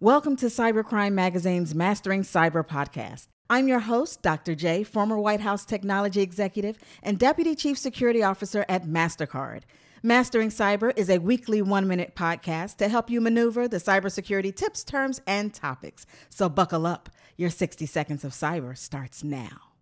Welcome to Cybercrime Magazine's Mastering Cyber podcast. I'm your host, Dr. J, former White House technology executive and Deputy Chief Security Officer at Mastercard. Mastering Cyber is a weekly 1-minute podcast to help you maneuver the cybersecurity tips, terms, and topics. So buckle up. Your 60 seconds of cyber starts now.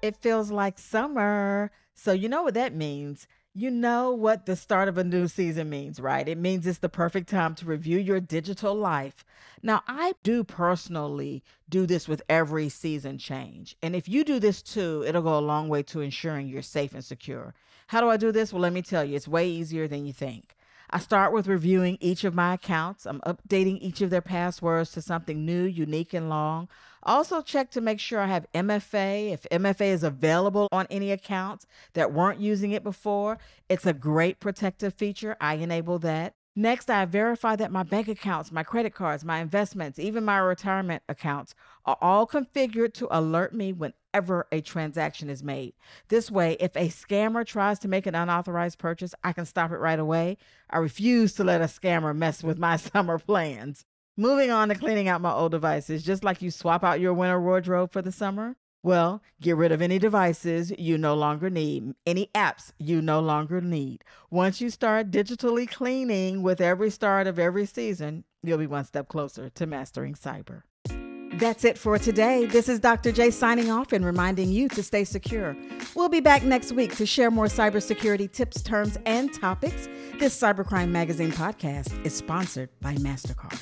It feels like summer. So you know what that means. You know what the start of a new season means, right? It means it's the perfect time to review your digital life. Now, I do personally do this with every season change. And if you do this too, it'll go a long way to ensuring you're safe and secure. How do I do this? Well, let me tell you, it's way easier than you think. I start with reviewing each of my accounts. I'm updating each of their passwords to something new, unique, and long. Also check to make sure I have MFA. If MFA is available on any accounts that weren't using it before, it's a great protective feature. I enable that. Next, I verify that my bank accounts, my credit cards, my investments, even my retirement accounts are all configured to alert me whenever a transaction is made. This way, if a scammer tries to make an unauthorized purchase, I can stop it right away. I refuse to let a scammer mess with my summer plans. Moving on to cleaning out my old devices, just like you swap out your winter wardrobe for the summer. Well, get rid of any devices you no longer need, any apps you no longer need. Once you start digitally cleaning with every start of every season, you'll be one step closer to mastering cyber. That's it for today. This is Dr. J signing off and reminding you to stay secure. We'll be back next week to share more cybersecurity tips, terms, and topics. This Cybercrime Magazine podcast is sponsored by Mastercard.